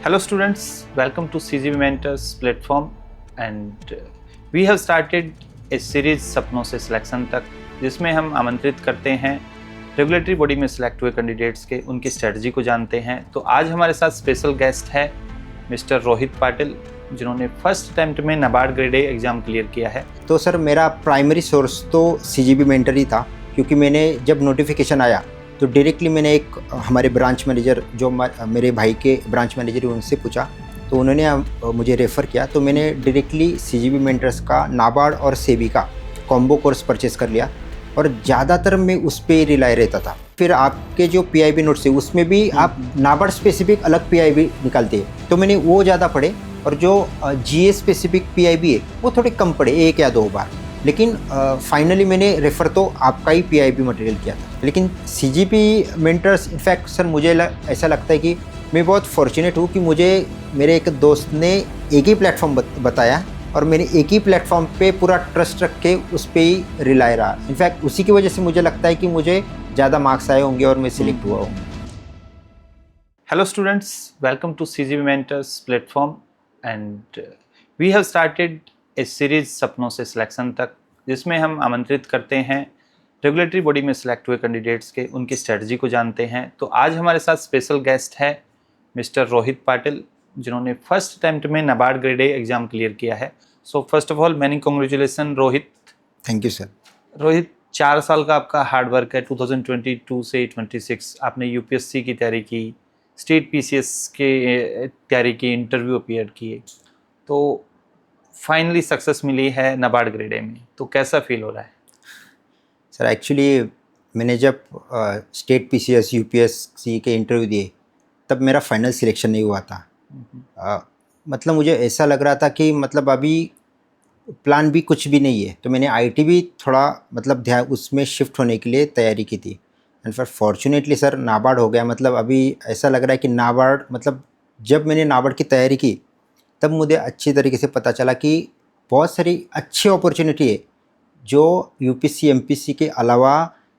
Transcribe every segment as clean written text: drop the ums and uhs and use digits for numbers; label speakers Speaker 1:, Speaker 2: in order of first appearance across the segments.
Speaker 1: Hello students, welcome to CGB Mentors platform and we have started a series सपनों से selection तक, जिसमें हम आमंत्रित करते हैं रेगुलेटरी बॉडी में सिलेक्ट हुए कैंडिडेट्स के उनकी स्ट्रेटजी को जानते हैं। तो आज हमारे साथ स्पेशल गेस्ट है मिस्टर रोहित पाटिल, जिन्होंने फर्स्ट अटेम्प्ट में NABARD grade A exam clear किया है।
Speaker 2: तो सर मेरा प्राइमरी सोर्स तो CGB मेंटर ही था, क्योंकि मैंने जब नोटिफिकेशन आया तो डायरेक्टली मैंने एक हमारे ब्रांच मैनेजर जो मेरे भाई के ब्रांच मैनेजर है उनसे पूछा, तो उन्होंने मुझे रेफ़र किया। तो मैंने डायरेक्टली CGB मेंटर्स का नाबार्ड और सेबी का कॉम्बो कोर्स परचेज़ कर लिया और ज़्यादातर मैं उस पर ही रिलाई रहता था। फिर आपके जो PIB नोट्स है उसमें भी आप नाबार्ड स्पेसिफिक अलग PIB निकालते हैं, तो मैंने वो ज़्यादा पढ़े और जो GA स्पेसिफिक PIB है वो थोड़े कम पढ़े, एक या दो बार। लेकिन फाइनली मैंने रेफ़र तो आपका ही PIB मटेरियल किया था। लेकिन CGB मेंटर्स इनफैक्ट सर मुझे ऐसा लगता है कि मैं बहुत फॉर्चुनेट हूँ कि मुझे मेरे एक दोस्त ने एक ही प्लेटफॉर्म बताया और मैंने एक ही प्लेटफॉर्म पे पूरा ट्रस्ट रख के उस पर ही रिलाई रहा। इनफैक्ट उसी की वजह से मुझे लगता है कि मुझे ज़्यादा मार्क्स आए होंगे और मैं सिलेक्ट हुआ हूँ।
Speaker 1: Hello students, welcome to CGB Mentors platform and we have started a series सपनों से सिलेक्शन तक, जिसमें हम आमंत्रित करते हैं रेगुलेटरी बॉडी में सिलेक्ट हुए कैंडिडेट्स के उनकी स्ट्रेटजी को जानते हैं। तो आज हमारे साथ स्पेशल गेस्ट है मिस्टर रोहित पाटिल, जिन्होंने फर्स्ट अटेम्प्ट में NABARD grade A exam clear किया है। So first of all many congratulation Rohit.
Speaker 2: Thank you sir.
Speaker 1: Rohit, 4 साल का आपका हार्ड वर्क है। 2022 से 26 आपने UPSC की तैयारी की, स्टेट PCS के तैयारी की, इंटरव्यू अपीयर किए, तो फाइनली सक्सेस मिली है नाबार्ड ग्रेड ए में। तो कैसा फील हो रहा है?
Speaker 2: सर एक्चुअली मैंने जब स्टेट PCS UPSC के इंटरव्यू दिए तब मेरा फाइनल सिलेक्शन नहीं हुआ था। मतलब मुझे ऐसा लग रहा था कि मतलब अभी प्लान भी कुछ भी नहीं है, तो मैंने IT भी थोड़ा मतलब ध्यान उसमें शिफ्ट होने के लिए तैयारी की थी। एंड फिर फॉर्चुनेटली सर नाबार्ड हो गया। मतलब अभी ऐसा लग रहा है कि नाबार्ड मतलब जब मैंने नाबार्ड की तैयारी की तब मुझे अच्छी तरीके से पता चला कि बहुत सारी अच्छी अपॉर्चुनिटी है जो UPSC MPSC के अलावा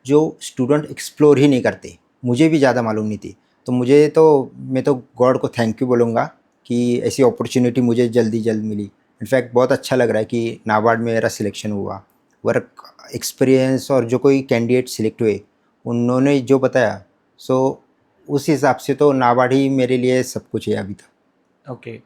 Speaker 2: जो स्टूडेंट एक्सप्लोर ही नहीं करते। मुझे भी ज़्यादा मालूम नहीं थी, तो मैं तो गॉड को थैंक यू बोलूँगा कि ऐसी अपॉर्चुनिटी मुझे जल्द मिली। इनफैक्ट बहुत अच्छा लग रहा है कि नाबार्ड में मेरा सिलेक्शन हुआ। वर्क एक्सपीरियंस और जो कोई कैंडिडेट सिलेक्ट हुए उन्होंने जो बताया, सो उस हिसाब से तो नाबार्ड ही मेरे लिए सब कुछ है अभी तक।
Speaker 1: ओके,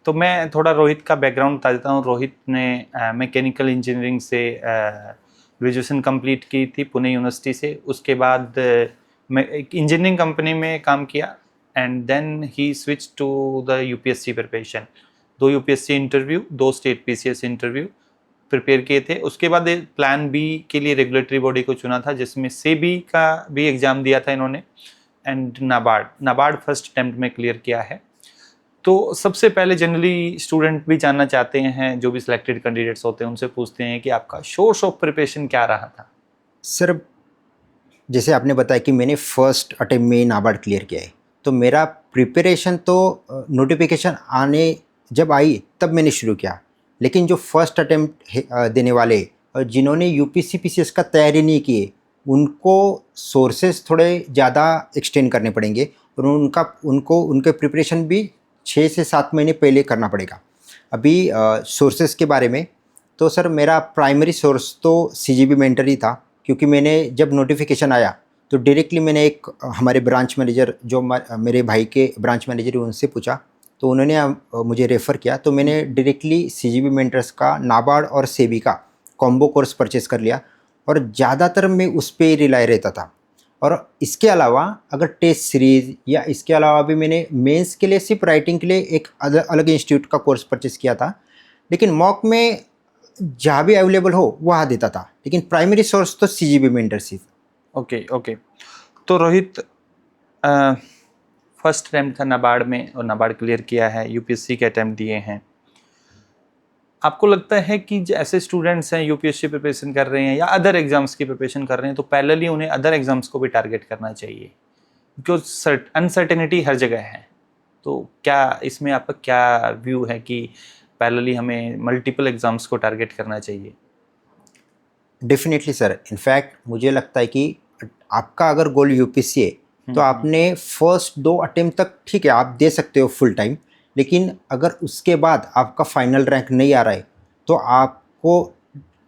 Speaker 1: तो मैं थोड़ा रोहित का बैकग्राउंड बता देता हूँ। रोहित ने मैकेनिकल इंजीनियरिंग से ग्रेजुएशन कंप्लीट की थी पुणे यूनिवर्सिटी से। उसके बाद मैं एक इंजीनियरिंग कंपनी में काम किया and then he switch to the UPSC preparation. 2 UPSC interview, 2 state PCS interview prepare किए थे। उसके बाद प्लान B के लिए रेगुलेटरी बॉडी को चुना था, जिसमें सेबी का भी एग्ज़ाम दिया था इन्होंने एंड नाबार्ड फर्स्ट अटेम्प्ट में क्लियर किया है। तो सबसे पहले जनरली स्टूडेंट भी जानना चाहते हैं, जो भी सिलेक्टेड कैंडिडेट्स होते हैं उनसे पूछते हैं कि आपका सोर्स ऑफ प्रिपरेशन क्या रहा था?
Speaker 2: सर जैसे आपने बताया कि मैंने फर्स्ट अटेम्प्ट में नाबार्ड क्लियर किया है, तो मेरा प्रिपरेशन तो नोटिफिकेशन आने जब आई तब मैंने शुरू किया। लेकिन जो फर्स्ट अटेम्प्ट देने वाले और जिन्होंने UPSC PCS का तैयारी नहीं की है उनको सोर्सेज थोड़े ज़्यादा एक्सटेंड करने पड़ेंगे और उनके प्रिपरेशन भी 6 से 7 महीने पहले करना पड़ेगा। अभी सोर्सेज के बारे में तो सर मेरा प्राइमरी सोर्स तो CGB मेंटर ही था, क्योंकि मैंने जब नोटिफिकेशन आया तो डायरेक्टली मैंने एक हमारे ब्रांच मैनेजर जो मेरे भाई के ब्रांच मैनेजर है उनसे पूछा, तो उन्होंने मुझे रेफ़र किया। तो मैंने डायरेक्टली CGB मेंटर्स का नाबार्ड और सेबी का कॉम्बो कोर्स परचेज़ कर लिया और ज़्यादातर मैं उस पर ही रिलाई रहता था। और इसके अलावा अगर टेस्ट सीरीज़ या इसके अलावा भी मैंने मेंस के लिए सिर्फ राइटिंग के लिए एक अलग इंस्टीट्यूट का कोर्स परचेज़ किया था। लेकिन मॉक में जहाँ भी अवेलेबल हो वहाँ देता था, लेकिन प्राइमरी सोर्स तो CGB मेंटरशिप।
Speaker 1: ओके, तो रोहित फर्स्ट अटैम्प्ट था नाबार्ड में और नाबार्ड क्लियर किया है, UPSC के अटैम्प्ट दिए हैं। आपको लगता है कि ऐसे स्टूडेंट्स हैं UPSC प्रिपरेशन कर रहे हैं या अदर एग्जाम्स की प्रिपरेशन कर रहे हैं, तो पैरेलली उन्हें अदर एग्जाम्स को भी टारगेट करना चाहिए, बिकॉज अनसर्टेनिटी हर जगह है। तो क्या इसमें आपका क्या व्यू है कि पैरेलली हमें मल्टीपल एग्जाम्स को टारगेट करना चाहिए?
Speaker 2: डेफिनेटली सर, इनफैक्ट मुझे लगता है कि आपका अगर गोल UPSC है तो आपने फर्स्ट 2 अटेम्प्ट तक ठीक है आप दे सकते हो फुल टाइम, लेकिन अगर उसके बाद आपका फाइनल रैंक नहीं आ रहा है तो आपको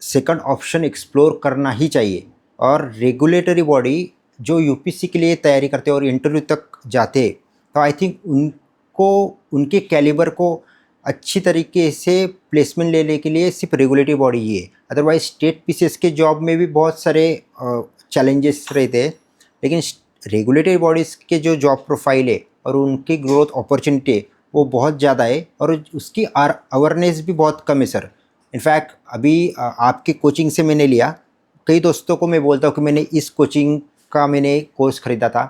Speaker 2: सेकंड ऑप्शन एक्सप्लोर करना ही चाहिए। और रेगुलेटरी बॉडी जो यूपीएससी के लिए तैयारी करते हैं और इंटरव्यू तक जाते हैं, तो आई थिंक उनको उनके कैलिबर को अच्छी तरीके से प्लेसमेंट लेने के लिए सिर्फ रेगुलेटरी बॉडी ही है। अदरवाइज स्टेट पीसीएस के जॉब में भी बहुत सारे चैलेंजेस रहते हैं, लेकिन रेगुलेटरी बॉडीज़ के जो जॉब प्रोफाइल है और उनकी ग्रोथ अपॉर्चुनिटी है वो बहुत ज़्यादा है और उसकी अवेयरनेस भी बहुत कम है सर। इनफैक्ट अभी आपकी कोचिंग से मैंने लिया, कई दोस्तों को मैं बोलता हूँ कि मैंने इस कोचिंग का मैंने कोर्स ख़रीदा था,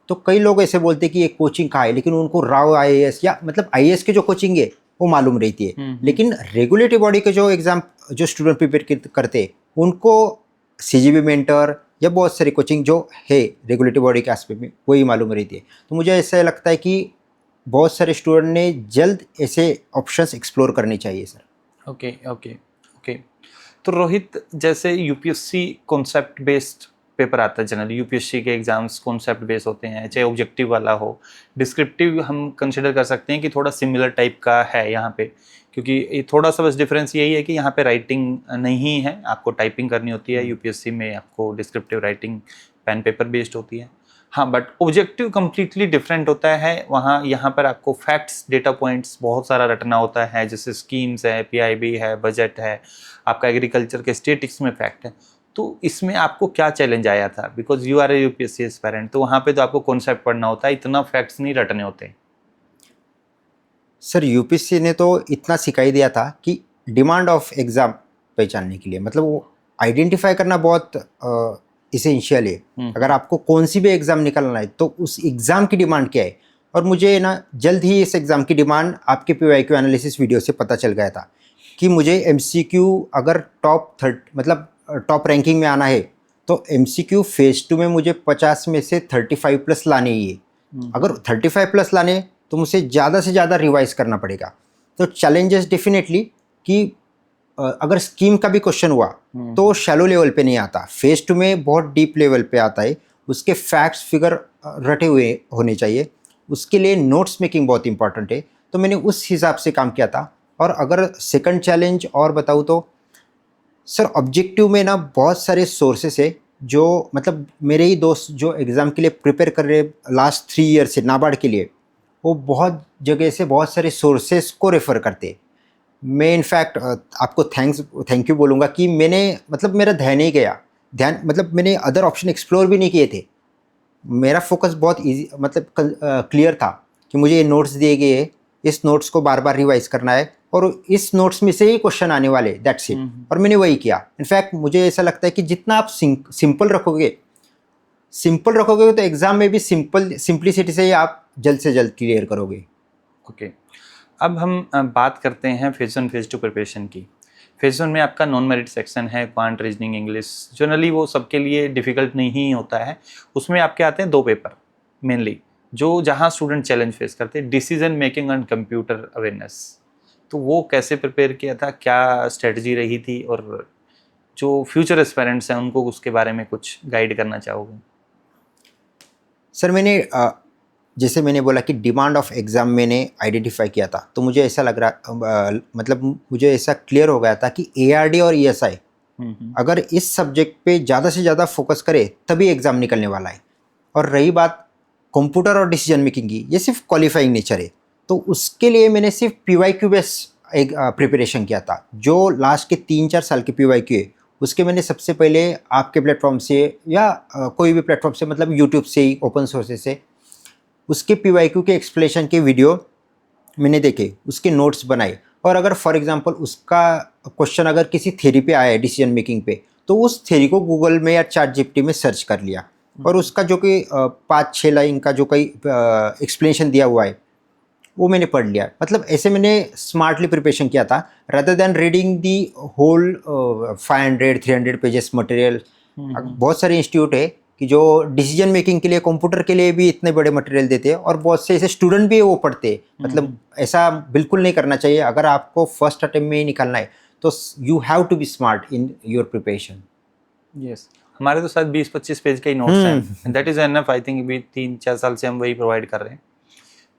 Speaker 2: तो कई लोग ऐसे बोलते हैं कि ये कोचिंग कहाँ है, लेकिन उनको राव आईएएस या मतलब आईएएस की जो कोचिंग है वो मालूम रहती है। लेकिन रेगुलेटरी बॉडी के जो एग्ज़ाम जो स्टूडेंट प्रिपेयर करते हैं उनको सीजीबी मेंटर या बहुत सारी कोचिंग जो है रेगुलेटरी बॉडी के एस्पेक्ट में वही मालूम रहती है। तो मुझे ऐसा लगता है कि बहुत सारे स्टूडेंट ने जल्द ऐसे ऑप्शंस एक्सप्लोर करने चाहिए सर।
Speaker 1: Okay okay okay. तो रोहित, जैसे यूपीएससी कॉन्सेप्ट बेस्ड पेपर आता है, जनरली यूपीएससी के एग्जाम्स कॉन्सेप्ट बेस्ड होते हैं, चाहे ऑब्जेक्टिव वाला हो, डिस्क्रिप्टिव हम कंसिडर कर सकते हैं कि थोड़ा सिमिलर टाइप का है यहाँ पे, क्योंकि ये थोड़ा सा बस डिफरेंस यही है कि यहाँ पे राइटिंग नहीं है, आपको टाइपिंग करनी होती है। यूपीएससी में आपको descriptive writing pen paper based होती है। हाँ, बट ऑब्जेक्टिव कम्प्लीटली डिफरेंट होता है। वहाँ यहाँ पर आपको फैक्ट्स, डेटा पॉइंट्स बहुत सारा रटना होता है, जैसे स्कीम्स है, पीआईबी है, बजट है, आपका एग्रीकल्चर के स्टेटिक्स में फैक्ट है। तो इसमें आपको क्या चैलेंज आया था? Because you are a UPSC aspirant, तो वहाँ पे तो आपको कॉन्सेप्ट पढ़ना होता है, इतना फैक्ट्स नहीं रटने होते।
Speaker 2: सर यूपीएससी ने तो इतना सिखा ही दिया था कि डिमांड ऑफ एग्ज़ाम पहचानने के लिए, मतलब वो आइडेंटिफाई करना बहुत इसेंशियल है। अगर आपको कौन सी भी एग्ज़ाम निकालना है तो उस एग्ज़ाम की डिमांड क्या है। और मुझे ना जल्द ही इस एग्ज़ाम की डिमांड आपके पीवाईक्यू एनालिसिस वीडियो से पता चल गया था कि मुझे एमसीक्यू अगर टॉप रैंकिंग में आना है तो एमसीक्यू फेज़ 2 में मुझे 50 में से 35 प्लस लाने ही है। अगर 35 प्लस लाने तो मुझे ज़्यादा से ज़्यादा रिवाइज करना पड़ेगा। तो चैलेंजेस डेफिनेटली कि अगर स्कीम का भी क्वेश्चन हुआ तो शैलो लेवल पे नहीं आता, फेज़ 2 में बहुत डीप लेवल पे आता है। उसके फैक्ट्स फिगर रटे हुए होने चाहिए, उसके लिए नोट्स मेकिंग बहुत इंपॉर्टेंट है। तो मैंने उस हिसाब से काम किया था। और अगर सेकंड चैलेंज और बताऊँ तो सर ऑब्जेक्टिव में ना बहुत सारे सोर्सेस है, जो मतलब मेरे ही दोस्त जो एग्ज़ाम के लिए प्रिपेयर कर रहे लास्ट 3 ईयर से नाबार्ड के लिए, वो बहुत जगह से बहुत सारे सोर्सेस को रेफ़र करते। मैं इनफैक्ट आपको थैंक यू बोलूँगा कि मैंने मतलब मेरा ध्यान नहीं गया, मैंने अदर ऑप्शन एक्सप्लोर भी नहीं किए थे। मेरा फोकस बहुत ईजी मतलब क्लियर था कि मुझे ये नोट्स दिए गए हैं, इस नोट्स को बार बार रिवाइज करना है और इस नोट्स में से ही क्वेश्चन आने वाले, दैट्स इट। और मैंने वही किया। इनफैक्ट मुझे ऐसा लगता है कि जितना आप सिंपल रखोगे तो एग्ज़ाम में भी सिंप्लिसिटी से ही आप जल्द से जल्द क्लियर करोगे।
Speaker 1: ओके। अब हम बात करते हैं फेज़ 1 फेज़ 2 प्रिपरेशन की। फेज़ 1 में आपका नॉन मेरिट सेक्शन है, क्वांट, रीजनिंग, इंग्लिश। जनरली वो सबके लिए डिफ़िकल्ट नहीं होता है। उसमें आपके आते हैं 2 पेपर मेनली, जो जहाँ स्टूडेंट चैलेंज फेस करते हैं, decision making and computer awareness. तो वो कैसे प्रिपेयर किया था, क्या स्ट्रेटजी रही थी, और जो फ्यूचर एस्पायरेंट्स हैं उनको उसके बारे में कुछ गाइड करना चाहोगे?
Speaker 2: सर मैंने जैसे मैंने बोला कि डिमांड ऑफ एग्ज़ाम मैंने आइडेंटिफाई किया था, तो मुझे ऐसा लग रहा मतलब मुझे ऐसा क्लियर हो गया था कि एआरडी और ईएसआई अगर इस सब्जेक्ट पे ज़्यादा से ज़्यादा फोकस करे तभी एग्ज़ाम निकलने वाला है। और रही बात कंप्यूटर और डिसीजन मेकिंग की, ये सिर्फ क्वालिफाइंग नेचर है, तो उसके लिए मैंने सिर्फ पीवाईक्यू बेस एक प्रिपरेशन किया था। जो लास्ट के 3-4 साल के पीवाईक्यू है उसके मैंने सबसे पहले आपके प्लेटफॉर्म से या कोई भी प्लेटफॉर्म से, मतलब यूट्यूब से ही, ओपन सोर्सेज से उसके पीवाईक्यू के एक्सप्लेनेशन के वीडियो मैंने देखे, उसके नोट्स बनाए। और अगर फॉर एग्जांपल उसका क्वेश्चन अगर किसी थ्योरी पे आया है डिसीजन मेकिंग पे, तो उस थ्योरी को गूगल में या चैटजीपीटी में सर्च कर लिया और उसका जो कि 5-6 लाइन का जो कोई एक्सप्लेनेशन दिया हुआ है वो मैंने पढ़ लिया। मतलब ऐसे मैंने स्मार्टली प्रिपरेशन किया था rather than reading the whole 500-300 pages material. बहुत सारे इंस्टीट्यूट है कि जो डिसीजन मेकिंग के लिए, कंप्यूटर के लिए भी इतने बड़े मटेरियल देते हैं और बहुत से ऐसे स्टूडेंट भी वो पढ़ते हैं। मतलब ऐसा बिल्कुल नहीं करना चाहिए। अगर आपको फर्स्ट अटेम्प्ट में ही निकालना है तो you have to be smart in your preparation.
Speaker 1: Yes. हमारे तो शायद 20-25 पेज के ही नोट्स हैं, that is enough. I think अभी 3-4 साल से हम वही प्रोवाइड कर रहे हैं,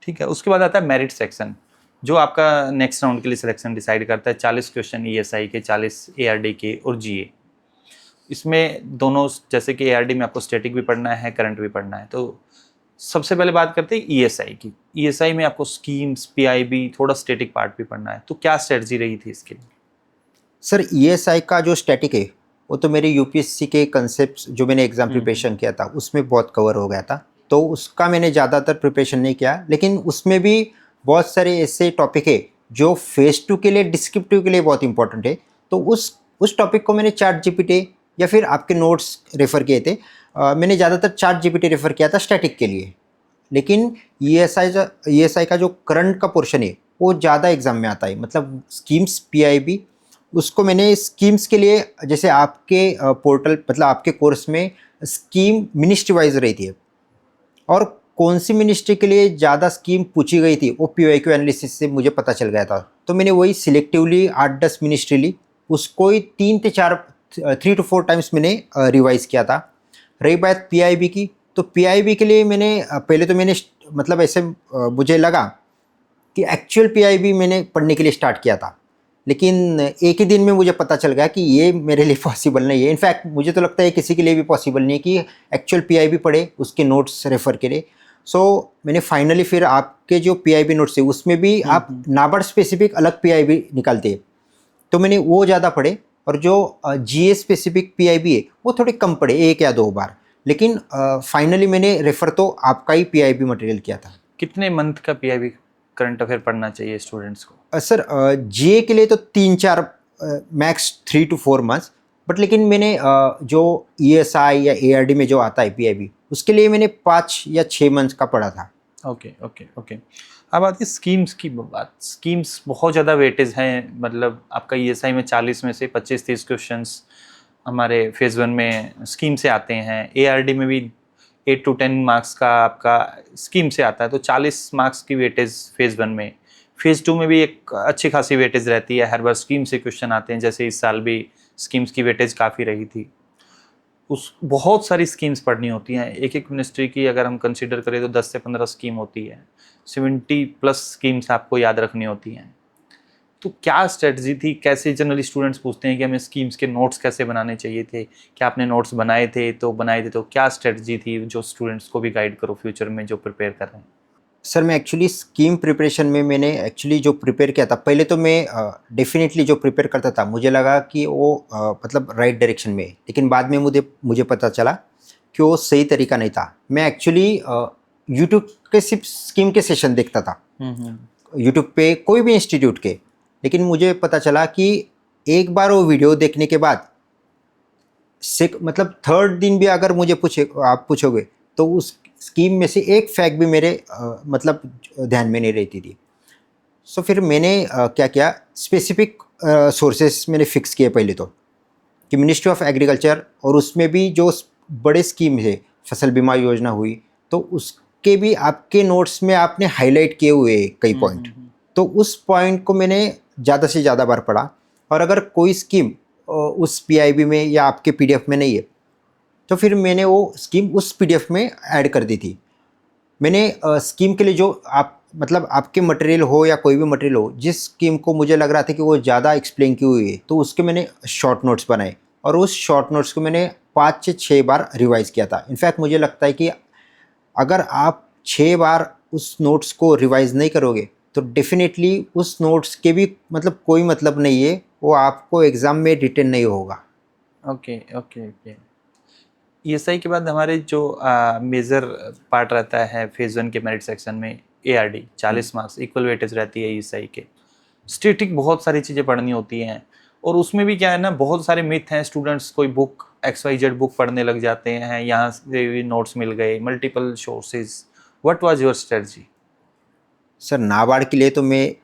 Speaker 1: ठीक है। उसके बाद आता है मेरिट सेक्शन, जो आपका नेक्स्ट राउंड के लिए सिलेक्शन डिसाइड करता है। 40 क्वेश्चन ईएसआई के, 40 एआरडी के और जीए। इसमें दोनों, जैसे कि एआरडी में आपको स्टैटिक भी पढ़ना है, करंट भी पढ़ना है। तो सबसे पहले बात करते हैं ईएसआई की। ईएसआई में आपको स्कीम्स, पीआईबी, थोड़ा स्टैटिक पार्ट भी पढ़ना है। तो क्या स्ट्रेटजी रही थी इसके लिए?
Speaker 2: सर ईएसआई का जो स्टैटिक है वो तो मेरे यूपीएससी के कंसेप्ट जो मैंने एग्जाम प्रिपरेशन किया था उसमें बहुत कवर हो गया था, तो उसका मैंने ज़्यादातर प्रिपरेशन नहीं किया। लेकिन उसमें भी बहुत सारे ऐसे टॉपिक है जो फेज 2 के लिए, डिस्क्रिप्टिव के लिए बहुत इंपॉर्टेंट है। तो उस टॉपिक को मैंने चैट जीपीटी या फिर आपके नोट्स रेफ़र किए थे। मैंने ज़्यादातर चैट जीपीटी रेफ़र किया था स्टैटिक के लिए। लेकिन ईएसआई का जो करंट का पोर्शन है वो ज़्यादा एग्जाम में आता है, मतलब स्कीम्स, पीआईबी, उसको मैंने स्कीम्स के लिए, जैसे आपके पोर्टल, मतलब आपके कोर्स में स्कीम मिनिस्ट्री वाइज रहती है और कौन सी मिनिस्ट्री के लिए ज़्यादा स्कीम पूछी गई थी वो पीवाईक्यू एनालिसिस से मुझे पता चल गया था। तो मैंने वही सिलेक्टिवली 8-10 मिनिस्ट्री ली, उसको ही 3 to 4 टाइम्स मैंने रिवाइज़ किया था। रही बात पीआईबी की, तो पीआईबी के लिए मैंने पहले तो मैंने मतलब ऐसे मुझे लगा कि एक्चुअल पीआईबी मैंने पढ़ने के लिए स्टार्ट किया था, लेकिन एक ही दिन में मुझे पता चल गया कि ये मेरे लिए पॉसिबल नहीं है। इनफैक्ट मुझे तो लगता है किसी के लिए भी पॉसिबल नहीं है कि एक्चुअल पीआईबी पढ़े, उसके नोट्स रेफ़र करे। सो मैंने फाइनली फिर आपके जो पीआईबी नोट्स है उसमें भी आप नाबार्ड स्पेसिफिक अलग पीआईबी निकालते हैं, तो मैंने वो ज़्यादा पढ़े। और जो जीए स्पेसिफिक पीआईबी है वो थोड़े कम पढ़े, 1 या 2 बार। लेकिन फाइनली मैंने रेफ़र तो आपका ही पीआईबी मटेरियल किया था।
Speaker 1: कितने मंथ का पीआईबी करंट अफेयर पढ़ना चाहिए स्टूडेंट्स को?
Speaker 2: सर जीए के लिए तो 3-4, मैक्स 3 to 4 मंथ्स। बट लेकिन मैंने जो ईएसआई या एआरडी में जो आता है पीआईबी, उसके लिए मैंने 5 या 6 मंथ्स का पढ़ा था।
Speaker 1: Okay okay okay. अब आती है स्कीम्स की बात। स्कीम्स बहुत ज़्यादा वेटेज हैं, मतलब आपका ईएसआई में 40 में से 25-30 क्वेश्चंस हमारे फेज़ 1 में स्कीम से आते हैं। एआरडी में भी 8 to 10 मार्क्स का आपका स्कीम से आता है, तो 40 मार्क्स की वेटेज फेज़ 1 में। फेज़ 2 में भी एक अच्छी खासी वेटेज रहती है, हर बार स्कीम से क्वेश्चन आते हैं, जैसे इस साल भी स्कीम्स की वेटेज काफ़ी रही थी। बहुत सारी स्कीम्स पढ़नी होती हैं, एक एक मिनिस्ट्री की अगर हम कंसिडर करें तो 10 से 15 स्कीम होती है, 70+ स्कीम्स आपको याद रखनी होती हैं। तो क्या स्ट्रेटजी थी? कैसे जनरली स्टूडेंट्स पूछते हैं कि हमें स्कीम्स के नोट्स कैसे बनाने चाहिए थे, क्या आपने नोट्स बनाए थे? तो क्या स्ट्रेटजी थी जो स्टूडेंट्स को भी गाइड करो फ्यूचर में जो प्रिपेयर कर रहे हैं?
Speaker 2: सर मैं एक्चुअली स्कीम प्रिपरेशन में मैंने एक्चुअली जो प्रिपेयर किया था, पहले तो मैं डेफिनेटली जो प्रिपेयर करता था मुझे लगा कि वो मतलब राइट डायरेक्शन में है, लेकिन बाद में मुझे पता चला कि वो सही तरीका नहीं था। मैं एक्चुअली यूट्यूब के सिर्फ स्कीम के सेशन देखता था, यूट्यूब पे कोई भी इंस्टीट्यूट के। लेकिन मुझे पता चला कि एक बार वो वीडियो देखने के बाद मतलब 3rd दिन भी अगर मुझे आप पूछोगे तो उस स्कीम में से एक फैक्ट भी मेरे मतलब ध्यान में नहीं रहती थी। सो फिर मैंने क्या किया, स्पेसिफिक सोर्सेस मैंने फिक्स किए पहले तो, कि मिनिस्ट्री ऑफ एग्रीकल्चर, और उसमें भी जो बड़े स्कीम है, फसल बीमा योजना हुई, तो उसके भी आपके नोट्स में आपने हाईलाइट किए हुए कई पॉइंट। तो उस पॉइंट को मैंने ज़्यादा से ज़्यादा बार पढ़ा। और अगर कोई स्कीम उस पीआईबी में या आपके पीडीएफ में नहीं है तो फिर मैंने वो स्कीम उस पीडीएफ में ऐड कर दी थी। मैंने स्कीम के लिए जो आप मतलब आपके मटेरियल हो या कोई भी मटेरियल हो, जिस स्कीम को मुझे लग रहा था कि वो ज़्यादा एक्सप्लेन की हुई है, तो उसके मैंने शॉर्ट नोट्स बनाए और उस शॉर्ट नोट्स को मैंने 5 से 6 बार रिवाइज़ किया था। इनफैक्ट मुझे लगता है कि अगर आप 6 बार उस नोट्स को रिवाइज़ नहीं करोगे तो डेफिनेटली उस नोट्स के भी मतलब कोई मतलब नहीं है, वो आपको एग्ज़ाम में रिटेन नहीं होगा।
Speaker 1: Okay okay okay. ईएसआई के बाद हमारे जो मेजर पार्ट रहता है फेज़ 1 के मेरिट सेक्शन में, एआरडी 40 मार्क्स इक्वल वेटेज रहती है ईएसआई के। स्टैटिक बहुत सारी चीज़ें पढ़नी होती हैं, और उसमें भी क्या है ना, बहुत सारे मिथ हैं। स्टूडेंट्स कोई बुक XYZ बुक पढ़ने लग जाते हैं, यहाँ से भी नोट्स मिल गए, multiple sources. What was your strategy?
Speaker 2: Sir NABARD के लिए तो मैं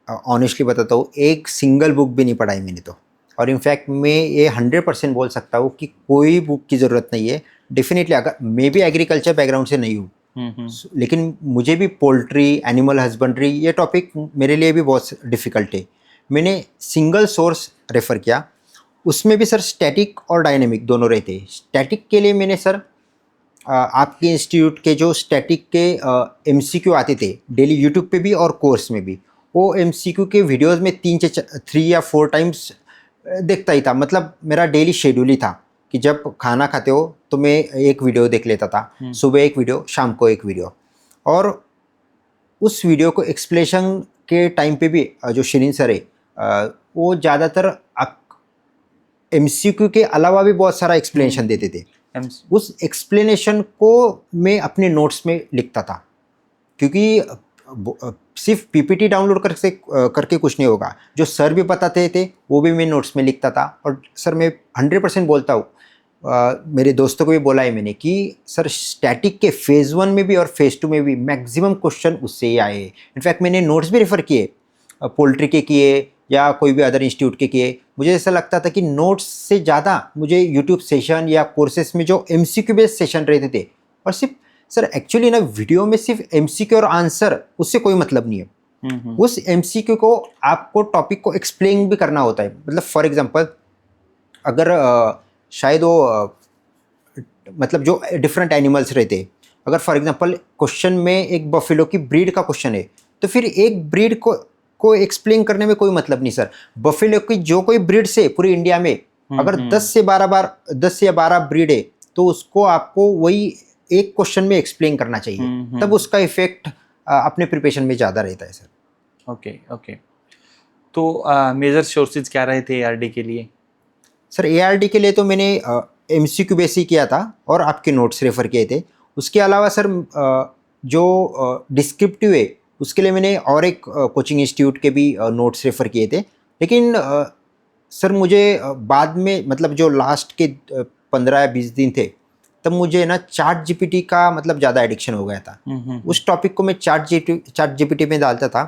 Speaker 2: ऑनेस्टली बताता हूँ, एक सिंगल बुक भी नहीं पढ़ाई मैंने तो। और इनफैक्ट मैं ये 100% बोल सकता हूँ कि कोई बुक की ज़रूरत नहीं है। डेफिनेटली अगर मैं भी एग्रीकल्चर बैकग्राउंड से नहीं हूँ, लेकिन मुझे भी पोल्ट्री, एनिमल हस्बेंड्री, ये टॉपिक मेरे लिए भी बहुत डिफ़िकल्ट है। मैंने सिंगल सोर्स रेफ़र किया उसमें भी सर स्टैटिक और डायनेमिक दोनों रहते हैं। स्टैटिक के लिए मैंने सर आपके इंस्टीट्यूट के जो स्टैटिक के एमसीक्यू आते थे डेली यूट्यूब पे भी और कोर्स में भी, वो एमसीक्यू के वीडियोस में 3 या 4 टाइम्स देखता ही था। मतलब मेरा डेली शेड्यूल ही था कि जब खाना खाते हो तो मैं एक वीडियो देख लेता था, सुबह एक वीडियो, शाम को एक वीडियो। और उस वीडियो को एक्सप्लेनेशन के टाइम पे भी जो शिरीन सर है वो ज़्यादातर एमसीक्यू के अलावा भी बहुत सारा एक्सप्लेनेशन देते थे। उस एक्सप्लेनेशन को मैं अपने नोट्स में लिखता था, क्योंकि सिर्फ पीपीटी डाउनलोड करके कुछ नहीं होगा। जो सर भी बताते थे वो भी मैं नोट्स में लिखता था। और सर मैं 100% बोलता हूँ, मेरे दोस्तों को भी बोला है मैंने कि सर स्टैटिक के फेज़ 1 में भी और फेज़ 2 में भी मैक्सिमम क्वेश्चन उससे ही आए हैं। इनफैक्ट मैंने नोट्स भी रेफ़र किए, पोल्ट्री के किए या कोई भी अदर इंस्टीट्यूट के किए। मुझे ऐसा लगता था कि नोट्स से ज़्यादा मुझे यूट्यूब सेशन या कोर्सेज में जो एमसीक्यू बेस्ड सेशन रहते थे, और सिर्फ सर एक्चुअली ना वीडियो में सिर्फ एमसीक्यू और आंसर, उससे कोई मतलब नहीं है। उस एमसीक्यू को आपको टॉपिक को एक्सप्लेन भी करना होता है। मतलब फॉर एग्जांपल अगर शायद वो मतलब जो डिफरेंट एनिमल्स रहते, अगर फॉर एग्जांपल क्वेश्चन में एक बफेलो की ब्रीड का क्वेश्चन है, तो फिर एक ब्रीड को एक्सप्लेन करने में कोई मतलब नहीं सर। बफेलो की जो कोई ब्रीड से पूरी इंडिया में अगर 10 या 12 ब्रीड है, तो उसको आपको वही एक क्वेश्चन में एक्सप्लेन करना चाहिए। तब उसका इफेक्ट अपने प्रिपरेशन में ज़्यादा रहता है सर।
Speaker 1: ओके। तो मेजर सोर्सेज क्या रहे थे एआरडी के लिए?
Speaker 2: सर एआरडी के लिए तो मैंने एमसीक्यू बेस ही किया था और आपके नोट्स रेफ़र किए थे। उसके अलावा सर जो डिस्क्रिप्टिव है उसके लिए मैंने और एक कोचिंग इंस्टीट्यूट के भी नोट्स रेफ़र किए थे। लेकिन सर मुझे बाद में, मतलब जो लास्ट के 15 या 20 दिन थे, तब मुझे ना चैट जीपीटी का मतलब ज़्यादा एडिक्शन हो गया था। उस टॉपिक को मैं चैट जीपीटी में डालता था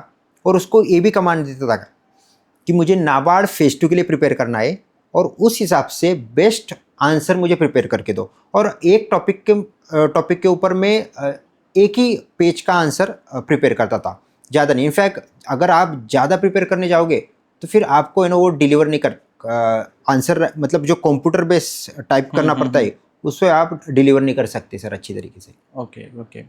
Speaker 2: और उसको ये भी कमांड देता था कि मुझे नाबार्ड फेज़ 2 के लिए प्रिपेयर करना है और उस हिसाब से बेस्ट आंसर मुझे प्रिपेयर करके दो। और एक टॉपिक के ऊपर मैं एक ही पेज का आंसर प्रिपेयर करता था, ज़्यादा नहीं। इनफैक्ट अगर आप ज़्यादा प्रिपेयर करने जाओगे तो फिर आपको वो डिलीवर नहीं कर आंसर, मतलब जो कंप्यूटर बेस टाइप करना पड़ता है उससे आप डिलीवर नहीं कर सकते सर अच्छी तरीके से।
Speaker 1: ओके।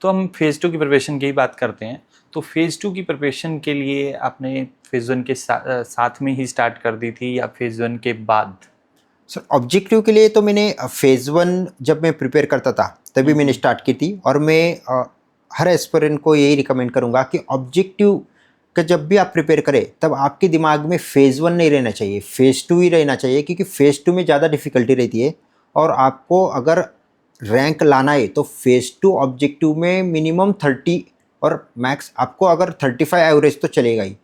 Speaker 1: तो हम फेज़ 2 की प्रिपरेशन की ही बात करते हैं। तो फेज़ 2 की प्रिपरेशन के लिए आपने फेज़ 1 के साथ में ही स्टार्ट कर दी थी या फेज़ 1 के बाद?
Speaker 2: सर ऑब्जेक्टिव के लिए तो मैंने फेज़ 1 जब मैं प्रिपेयर करता था तभी मैंने स्टार्ट की थी। और मैं हर एस्पिरेंट को यही रिकमेंड करूँगा कि ऑब्जेक्टिव का जब भी आप प्रिपेयर करें तब आपके दिमाग में फेज़ 1 नहीं रहना चाहिए, फेज़ 2 ही रहना चाहिए, क्योंकि फेज़ 2 में ज़्यादा डिफ़िकल्टी रहती है। और आपको अगर रैंक लाना है तो फेज़ 2 ऑब्जेक्टिव में मिनिमम 30 और मैक्स आपको अगर 35 एवरेज तो चलेगा ही,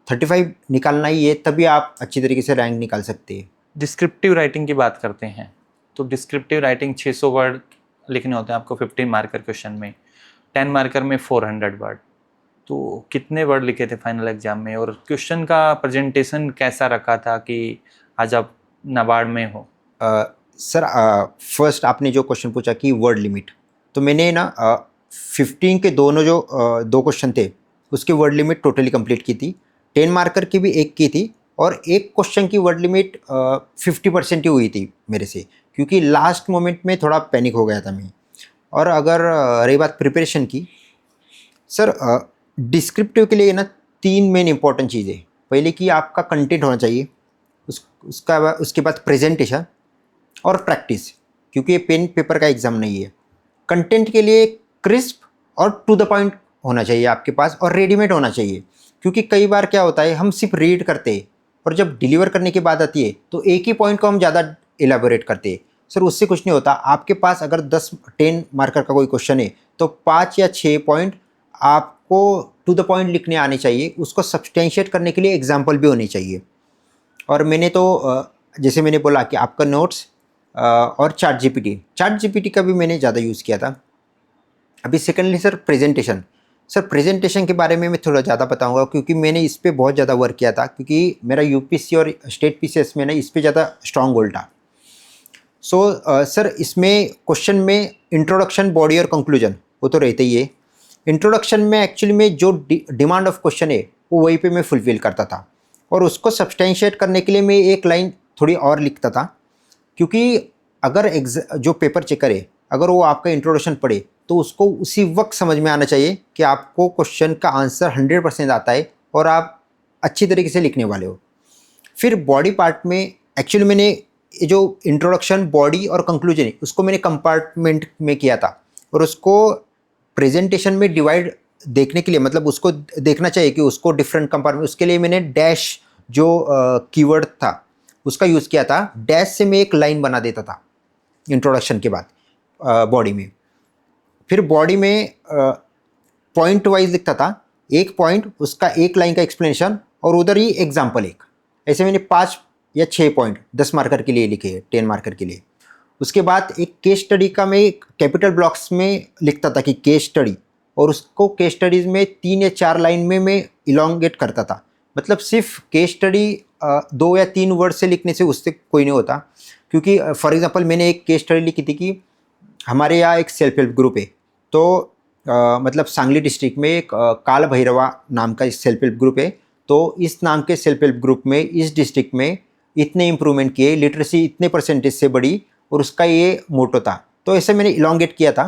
Speaker 2: 35 निकालना ही है, तभी आप अच्छी तरीके से रैंक निकाल सकते हैं।
Speaker 1: डिस्क्रिप्टिव राइटिंग की बात करते हैं तो डिस्क्रिप्टिव राइटिंग 600 वर्ड लिखने होते हैं आपको 15 मार्कर क्वेश्चन में, 10 मार्कर में 400 वर्ड। तो कितने वर्ड लिखे थे फाइनल एग्जाम में, और क्वेश्चन का प्रेजेंटेशन कैसा रखा था कि आज आप नाबार्ड में हो?
Speaker 2: सर फर्स्ट आपने जो क्वेश्चन पूछा कि वर्ड लिमिट, तो मैंने ना 15 के दोनों जो 2 क्वेश्चन थे उसकी वर्ड लिमिट टोटली कंप्लीट की थी। 10 मार्कर की भी एक की थी और एक क्वेश्चन की वर्ड लिमिट 50% ही हुई थी मेरे से, क्योंकि लास्ट मोमेंट में थोड़ा पैनिक हो गया था मैं। और अगर रही बात प्रिपरेशन की, सर डिस्क्रिप्टिव के लिए ना 3 मेन इंपॉर्टेंट चीज़ें। पहले कि आपका कंटेंट होना चाहिए, उसके बाद प्रेजेंटेशन और प्रैक्टिस, क्योंकि ये पेन पेपर का एग्ज़ाम नहीं है। कंटेंट के लिए क्रिस्प और टू द पॉइंट होना चाहिए आपके पास और रेडीमेड होना चाहिए, क्योंकि कई बार क्या होता है हम सिर्फ रीड करते हैं और जब डिलीवर करने की बात आती है तो एक ही पॉइंट को हम ज़्यादा एलाबोरेट करते हैं। सर उससे कुछ नहीं होता। आपके पास अगर 10 मार्कर का कोई क्वेश्चन है तो 5 या 6 पॉइंट आपको टू द पॉइंट लिखने आने चाहिए, उसको सब्सटेंशिएट करने के लिए एग्जाम्पल भी होने चाहिए। और मैंने तो जैसे मैंने बोला कि आपका नोट्स और चैट जीपीटी का भी मैंने ज़्यादा यूज़ किया था। अभी सेकेंडली सर प्रेजेंटेशन के बारे में मैं थोड़ा ज़्यादा बताऊंगा, क्योंकि मैंने इस पर बहुत ज़्यादा वर्क किया था, क्योंकि मेरा यूपीएससी और स्टेट पीसीएस में ना इस पर ज़्यादा स्ट्रॉन्ग होल्ड था। सर इसमें क्वेश्चन में इंट्रोडक्शन, बॉडी और कंक्लूजन वो तो रहते ही है। इंट्रोडक्शन में एक्चुअली में जो डिमांड ऑफ क्वेश्चन है वो वहीं पे मैं फुलफिल करता था, और उसको सब्सटेंशिएट करने के लिए मैं एक लाइन थोड़ी और लिखता था, क्योंकि अगर जो पेपर चेकर है अगर वो आपका इंट्रोडक्शन पढ़े तो उसको उसी वक्त समझ में आना चाहिए कि आपको क्वेश्चन का आंसर 100% आता है और आप अच्छी तरीके से लिखने वाले हो। फिर बॉडी पार्ट में एक्चुअली मैंने ये जो इंट्रोडक्शन, बॉडी और कंक्लूजन है उसको मैंने कंपार्टमेंट में किया था, और उसको प्रेजेंटेशन में डिवाइड देखने के लिए, मतलब उसको देखना चाहिए कि उसको डिफरेंट कंपार्टमेंट, उसके लिए मैंने डैश जो कीवर्ड था उसका यूज़ किया था। डैश से मैं एक लाइन बना देता था इंट्रोडक्शन के बाद बॉडी में। फिर बॉडी में पॉइंट वाइज लिखता था, एक पॉइंट उसका एक लाइन का एक्सप्लेनेशन और उधर ही एग्जाम्पल एक। ऐसे मैंने 5 या 6 पॉइंट 10 मार्कर के लिए लिखे, 10 मार्कर के लिए। उसके बाद एक केस स्टडी का मैं कैपिटल ब्लॉक्स में लिखता था कि केस स्टडी, और उसको केस स्टडीज़ में 3 या 4 लाइन में मैं इलोंगेट करता था। मतलब सिर्फ केस स्टडी 2 या 3 वर्ड से लिखने से उससे कोई नहीं होता, क्योंकि फॉर एग्जांपल मैंने एक केस स्टडी लिखी थी कि हमारे यहाँ एक सेल्फ हेल्प ग्रुप है, तो मतलब सांगली डिस्ट्रिक्ट में एक काल भैरवा नाम का सेल्फ हेल्प ग्रुप है। तो इस नाम के सेल्फ हेल्प ग्रुप में इस डिस्ट्रिक्ट में इतने इम्प्रूवमेंट किए, लिटरेसी इतने परसेंटेज से बढ़ी, और उसका ये मोटो था। तो ऐसे मैंने इलोंगेट किया था।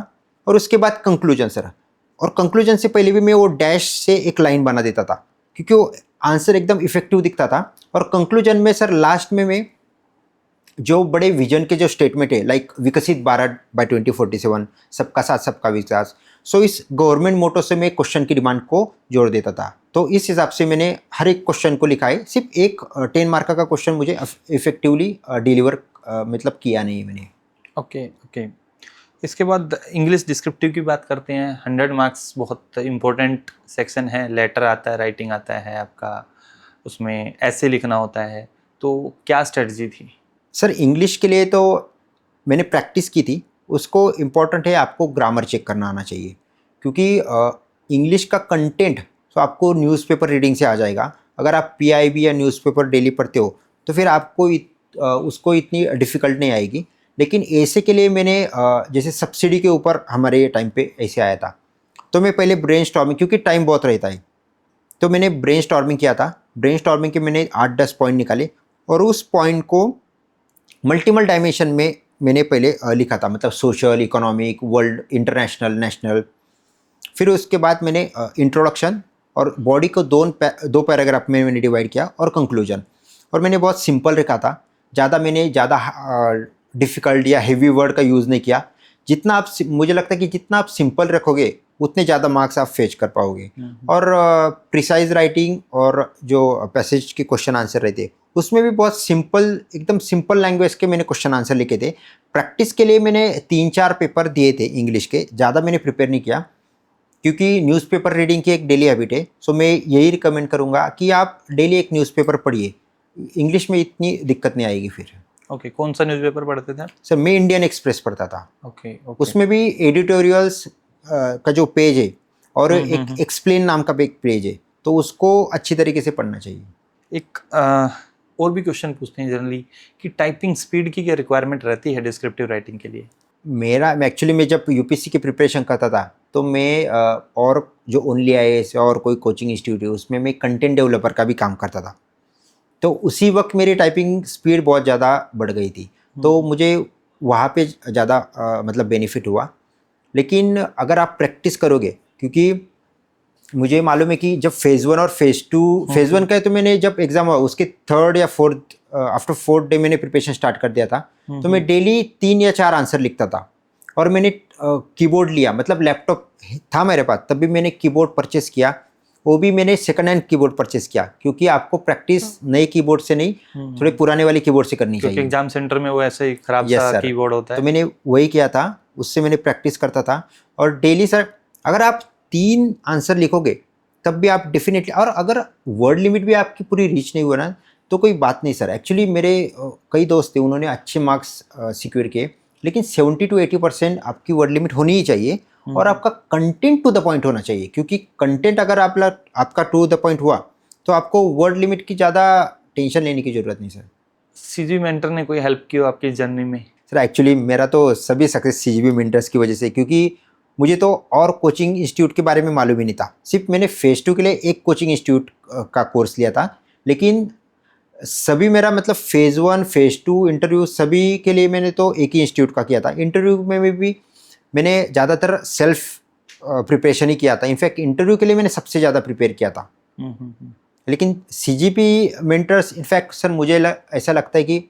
Speaker 2: और उसके बाद कंक्लूजन सर, और कंक्लूजन से पहले भी मैं वो डैश से एक लाइन बना देता था, क्योंकि वो आंसर एकदम इफेक्टिव दिखता था। और कंक्लूजन में सर लास्ट में मैं जो बड़े विजन के जो स्टेटमेंट है, लाइक विकसित भारत बाय 2047, सबका साथ सबका विकास, सो इस गवर्नमेंट मोटो से मैं क्वेश्चन की डिमांड को जोड़ देता था। तो इस हिसाब से मैंने हर एक क्वेश्चन को लिखा है। सिर्फ एक 10 मार्क का क्वेश्चन मुझे इफेक्टिवली डिलीवर मतलब किया नहीं मैंने।
Speaker 1: Okay okay. इसके बाद इंग्लिश डिस्क्रिप्टिव की बात करते हैं। 100 मार्क्स बहुत इम्पोर्टेंट सेक्शन है। लेटर आता है, राइटिंग आता है आपका, उसमें ऐसे लिखना होता है, तो क्या स्ट्रेटजी थी?
Speaker 2: सर इंग्लिश के लिए तो मैंने प्रैक्टिस की थी। उसको इम्पॉर्टेंट है आपको ग्रामर चेक करना आना चाहिए, क्योंकि इंग्लिश का कंटेंट तो आपको न्यूज़पेपर रीडिंग से आ जाएगा। अगर आप पीआईबी या न्यूज़पेपर डेली पढ़ते हो तो फिर आपको उसको इतनी डिफ़िकल्ट नहीं आएगी। लेकिन ऐसे के लिए मैंने जैसे सब्सिडी के ऊपर हमारे टाइम पे ऐसे आया था, तो मैं पहले ब्रेनस्टॉर्मिंग, क्योंकि टाइम बहुत रहता है, तो मैंने ब्रेनस्टॉर्मिंग किया था। ब्रेनस्टॉर्मिंग के मैंने 8-10 पॉइंट निकाले, और उस पॉइंट को मल्टीपल डायमेंशन में मैंने पहले लिखा था, मतलब social, economic, world, international, national. फिर उसके बाद मैंने इंट्रोडक्शन और बॉडी को दो पैराग्राफ में मैंने डिवाइड किया, और कंक्लूजन। और मैंने बहुत सिंपल रखा था, ज़्यादा डिफ़िकल्ट या हेवी वर्ड का यूज़ नहीं किया। जितना आप, मुझे लगता है कि जितना आप सिंपल रखोगे उतने ज़्यादा मार्क्स आप फेच कर पाओगे। और प्रिसाइज राइटिंग और जो पैसेज के क्वेश्चन आंसर रहते उसमें भी बहुत सिंपल, एकदम सिंपल लैंग्वेज के मैंने क्वेश्चन आंसर लिखे थे। प्रैक्टिस के लिए मैंने 3-4 पेपर दिए थे इंग्लिश के, ज़्यादा मैंने प्रिपेयर नहीं किया, क्योंकि न्यूज़पेपर रीडिंग की एक डेली हैबिट है। सो मैं यही रिकमेंड करूँगा कि आप डेली एक न्यूज़पेपर पढ़िए, इंग्लिश में इतनी दिक्कत नहीं आएगी फिर।
Speaker 1: ओके, कौन सा न्यूज़पेपर पढ़ते थे आप?
Speaker 2: सर मैं इंडियन एक्सप्रेस पढ़ता था।
Speaker 1: Okay okay.
Speaker 2: उसमें भी एडिटोरियल्स का जो पेज है और एक एक्सप्लेन नाम का एक पेज है, तो उसको अच्छी तरीके से पढ़ना चाहिए।
Speaker 1: एक और भी क्वेश्चन पूछते हैं जनरली कि टाइपिंग स्पीड की क्या रिक्वायरमेंट रहती है डिस्क्रिप्टिव राइटिंग के लिए?
Speaker 2: मैं जब यूपीएससी की प्रिपरेशन करता था तो मैं और जो ओनली आईएएस और कोई कोचिंग इंस्टीट्यूट है उसमें मैं कंटेंट डेवलपर का भी काम करता था। तो उसी वक्त मेरी टाइपिंग स्पीड बहुत ज़्यादा बढ़ गई थी, तो मुझे वहाँ पे ज़्यादा मतलब बेनिफिट हुआ। लेकिन अगर आप प्रैक्टिस करोगे, क्योंकि मुझे मालूम है कि जब फेज़ 1 और फेज़ 2, फेज़ 1 का है तो मैंने जब एग्ज़ाम हुआ उसके 3rd या 4th आफ्टर 4th डे मैंने प्रिपरेशन स्टार्ट कर दिया था। तो मैं डेली 3 या 4 आंसर लिखता था, और मैंने कीबोर्ड लिया, मतलब लैपटॉप था मेरे पास तब भी मैंने कीबोर्ड परचेस किया, वो भी मैंने सेकंड हैंड कीबोर्ड परचेस किया, क्योंकि आपको प्रैक्टिस नए कीबोर्ड से नहीं, थोड़े पुराने वाले कीबोर्ड से करनी चाहिए,
Speaker 1: क्योंकि एग्जाम सेंटर में वो ऐसे ही खराब सा कीबोर्ड होता है।
Speaker 2: तो मैंने वही किया था, उससे मैंने प्रैक्टिस करता था। और डेली सर अगर आप 3 आंसर लिखोगे तब भी आप डेफिनेटली, और अगर वर्ड लिमिट भी आपकी पूरी रीच नहीं हुआ ना तो कोई बात नहीं सर। एक्चुअली मेरे कई दोस्त थे, उन्होंने अच्छे मार्क्स सिक्योर किए, लेकिन 70 to 80% आपकी वर्ड लिमिट होनी ही चाहिए, और आपका कंटेंट टू द पॉइंट होना चाहिए, क्योंकि कंटेंट अगर आपका टू द पॉइंट हुआ तो आपको वर्ड लिमिट की ज़्यादा टेंशन लेने की ज़रूरत नहीं सर।
Speaker 1: सीजी मेंटर ने कोई हेल्प की हो आपकी जर्नी में?
Speaker 2: सर एक्चुअली मेरा तो सभी सक्सेस सीजीबी मेंटर्स की वजह से, क्योंकि मुझे तो और कोचिंग इंस्टीट्यूट के बारे में मालूम ही नहीं था। सिर्फ मैंने फेज़ 2 के लिए एक कोचिंग इंस्टीट्यूट का कोर्स लिया था, लेकिन सभी मेरा मतलब फेज़ 1 फेज़ 2 इंटरव्यू सभी के लिए मैंने तो एक ही इंस्टीट्यूट का किया था। इंटरव्यू में भी मैंने ज़्यादातर सेल्फ प्रिपरेशन ही किया था। इनफैक्ट इंटरव्यू के लिए मैंने सबसे ज़्यादा प्रिपेयर किया था। लेकिन सीजीपी मेंटर्स, इनफैक्ट सर मुझे ऐसा लगता है कि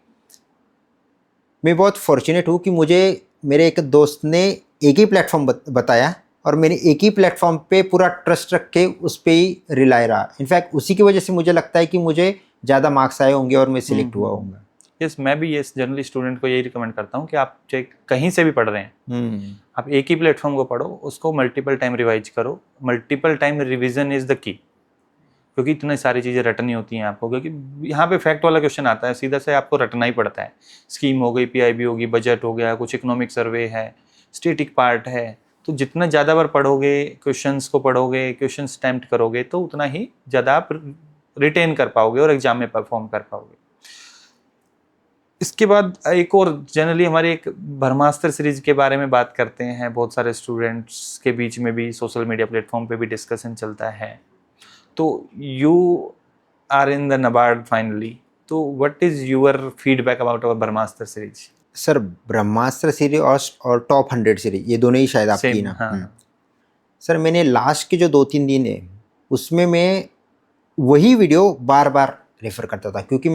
Speaker 2: मैं बहुत फॉर्चुनेट हूँ कि मुझे मेरे एक दोस्त ने एक ही प्लेटफॉर्म बताया और मैंने एक ही प्लेटफॉर्म पे पूरा ट्रस्ट रख के उस पर ही रिलाय रहा। इनफैक्ट उसी की वजह से मुझे लगता है कि मुझे ज़्यादा मार्क्स आए होंगे और मैं सिलेक्ट हुआ होऊंगा।
Speaker 1: यस, मैं भी ये जनरली स्टूडेंट को यही रिकमेंड करता हूँ कि आप चाहे कहीं से भी पढ़ रहे हैं, आप एक ही प्लेटफॉर्म को पढ़ो, उसको मल्टीपल टाइम रिवाइज करो। Multiple time revision is the key, क्योंकि इतनी सारी चीज़ें रटनी होती हैं आपको, क्योंकि यहाँ पे फैक्ट वाला क्वेश्चन आता है, सीधा से आपको रटना ही पड़ता है। स्कीम हो गई, पीआईबी होगी, बजट हो गया, कुछ इकोनॉमिक सर्वे है, स्टेटिक पार्ट है। तो जितना ज़्यादा बार पढ़ोगे, क्वेश्चंस को पढ़ोगे, क्वेश्चंस अटेम्प्ट करोगे, तो उतना ही ज़्यादा आप रिटेन कर पाओगे और एग्जाम में परफॉर्म कर पाओगे। इसके बाद एक और जनरली हमारी एक ब्रह्मास्त्र सीरीज के बारे में बात करते हैं, बहुत सारे स्टूडेंट्स के बीच में भी सोशल मीडिया प्लेटफॉर्म पे भी डिस्कशन चलता है। तो you are in the NABARD finally, तो what is your feedback about our Brahmastra series?
Speaker 2: Sir Brahmastra series और टॉप 100 सीरीज, ये दोनों ही शायद आपकी ना?
Speaker 1: हाँ।
Speaker 2: सर मैंने लास्ट के जो 2-3 दिन है उसमें मैं वही वीडियो बार बार रेफर करता था, क्योंकि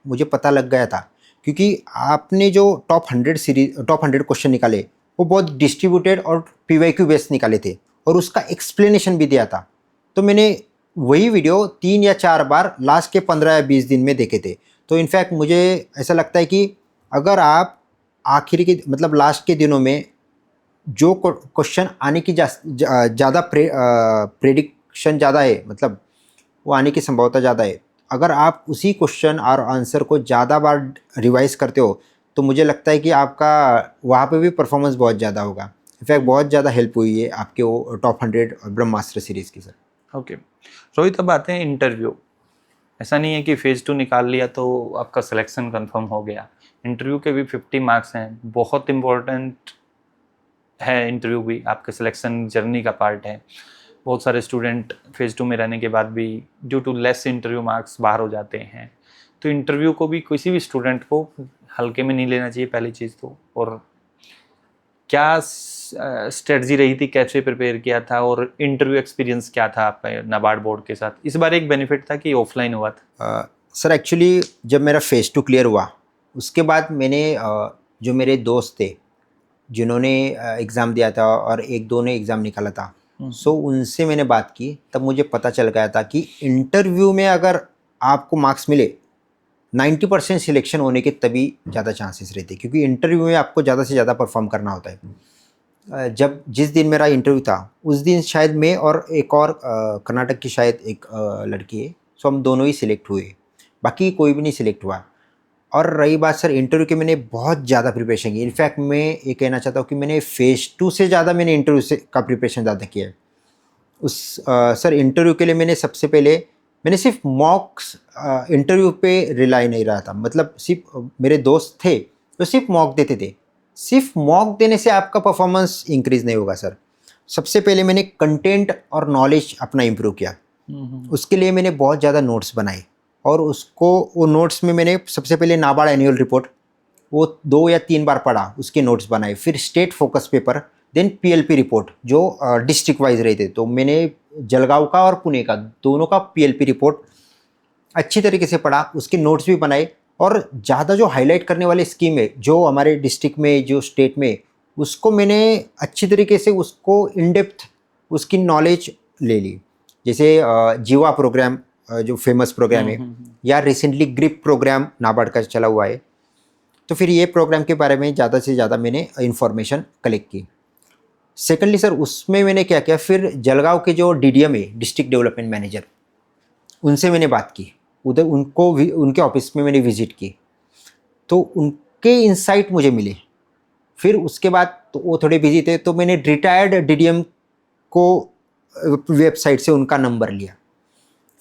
Speaker 2: मुझे पता लग गया था, क्योंकि आपने जो टॉप 100 क्वेश्चन निकाले वो बहुत डिस्ट्रीब्यूटेड और PYQ बेस्ड निकाले थे और उसका एक्सप्लेनेशन भी दिया था। तो मैंने वही वीडियो 3 या 4 बार लास्ट के 15 या 20 दिन में देखे थे। तो इनफैक्ट मुझे ऐसा लगता है कि अगर आप आखिर के मतलब लास्ट के दिनों में जो क्वेश्चन आने की ज़्यादा प्रेडिक्शन ज़्यादा है, मतलब वो आने की संभावना ज़्यादा है, अगर आप उसी क्वेश्चन और आंसर को ज़्यादा बार रिवाइज करते हो तो मुझे लगता है कि आपका वहाँ पे भी परफॉर्मेंस बहुत ज़्यादा होगा। इनफैक्ट बहुत ज़्यादा हेल्प हुई है आपके वो टॉप 100 ब्रह्मास्त्र सीरीज़ की सर।
Speaker 1: ओके रोहित, अब आते हैं इंटरव्यू। ऐसा नहीं है कि फेज़ 2 निकाल लिया तो आपका सिलेक्शन कंफर्म हो गया। इंटरव्यू के भी 50 मार्क्स हैं, बहुत इम्पोर्टेंट है इंटरव्यू भी, आपके सिलेक्शन जर्नी का पार्ट है। बहुत सारे स्टूडेंट फेज़ 2 में रहने के बाद भी due to less interview marks बाहर हो जाते हैं। तो इंटरव्यू को भी किसी भी स्टूडेंट को हल्के में नहीं लेना चाहिए, पहली चीज़ तो। और क्या स्ट्रेटजी रही थी, कैसे प्रिपेयर किया था, और इंटरव्यू एक्सपीरियंस क्या था आपका NABARD बोर्ड के साथ? इस बार एक बेनिफिट था कि ऑफलाइन हुआ था।
Speaker 2: सर एक्चुअली जब मेरा फेज़ 2 क्लियर हुआ उसके बाद मैंने जो मेरे दोस्त थे जिन्होंने एग्ज़ाम दिया था और 1-2 ने एग्ज़ाम निकाला था, सो उनसे मैंने बात की, तब मुझे पता चल गया था कि इंटरव्यू में अगर आपको मार्क्स मिले 90% सिलेक्शन होने के तभी ज़्यादा चांसेस रहते हैं, क्योंकि इंटरव्यू में आपको ज़्यादा से ज़्यादा परफॉर्म करना होता है। जिस दिन मेरा इंटरव्यू था उस दिन शायद मैं और एक और कर्नाटक की शायद एक लड़की है, सो हम दोनों ही सिलेक्ट हुए, बाकी कोई भी नहीं सिलेक्ट हुआ। और रही बात सर इंटरव्यू की, मैंने बहुत ज़्यादा प्रिपरेशन की। इनफैक्ट मैं ये कहना चाहता हूँ कि मैंने फेज़ 2 से ज़्यादा मैंने इंटरव्यू का प्रिपरेशन ज़्यादा किया है। सर इंटरव्यू के लिए मैंने सिर्फ मॉक्स इंटरव्यू पे रिलाई नहीं रहा था, मतलब सिर्फ मेरे दोस्त थे तो सिर्फ मॉक देते थे। सिर्फ मॉक देने से आपका परफॉर्मेंस इंक्रीज़ नहीं होगा सर। सबसे पहले मैंने कंटेंट और नॉलेज अपना इम्प्रूव किया। उसके लिए मैंने बहुत ज़्यादा नोट्स बनाए और वो नोट्स में मैंने सबसे पहले NABARD एनुअल रिपोर्ट वो 2 या 3 बार पढ़ा, उसके नोट्स बनाए। फिर state focus paper, then PLP report जो डिस्ट्रिक्ट वाइज रहे थे, तो मैंने जलगांव का और पुणे का दोनों का PLP रिपोर्ट अच्छी तरीके से पढ़ा, उसके नोट्स भी बनाए। और ज़्यादा जो हाईलाइट करने वाले स्कीम है जो हमारे डिस्ट्रिक्ट में, जो स्टेट में, उसको मैंने अच्छी तरीके से उसको इन डेप्थ उसकी नॉलेज ले ली। जैसे जीवा प्रोग्राम जो फेमस प्रोग्राम है, या रिसेंटली ग्रिप प्रोग्राम NABARD का चला हुआ है, तो फिर ये प्रोग्राम के बारे में ज़्यादा से ज़्यादा मैंने इंफॉर्मेशन कलेक्ट की। सेकेंडली सर उसमें मैंने क्या किया, फिर जलगांव के जो DDM है, डिस्ट्रिक्ट डेवलपमेंट मैनेजर, उनसे मैंने बात की, उधर उनके ऑफिस में मैंने विजिट की, तो उनके इंसाइट मुझे मिले। फिर उसके बाद तो वो थोड़े बिजी थे, तो मैंने रिटायर्ड DDM को वेबसाइट से उनका नंबर लिया।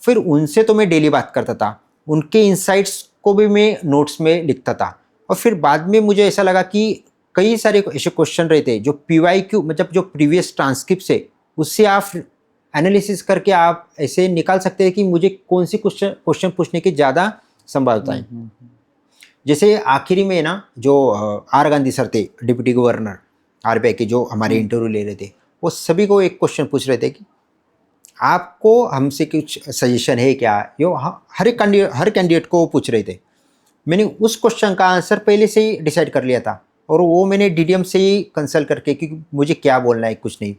Speaker 2: फिर उनसे तो मैं डेली बात करता था, उनके इंसाइट्स को भी मैं नोट्स में लिखता था। और फिर बाद में मुझे ऐसा लगा कि कई सारे ऐसे क्वेश्चन रहते जो PYQ मतलब जो प्रीवियस ट्रांसक्रिप्ट है उससे आप एनालिसिस करके आप ऐसे निकाल सकते हैं कि मुझे कौन सी क्वेश्चन पूछने की ज़्यादा संभावनाएं। जैसे आखिरी में ना जो आर गांधी सर थे, डिप्टी गवर्नर आरबीआई के, जो हमारे इंटरव्यू ले रहे थे, वो सभी को एक क्वेश्चन पूछ रहे थे कि आपको हमसे कुछ सजेशन है क्या, यो हर कैंडिडेट को वो पूछ रहे थे। मैंने उस क्वेश्चन का आंसर पहले से ही डिसाइड कर लिया था, और वो मैंने डीडीएम से ही कंसल्ट करके, क्योंकि मुझे क्या बोलना है कुछ नहीं।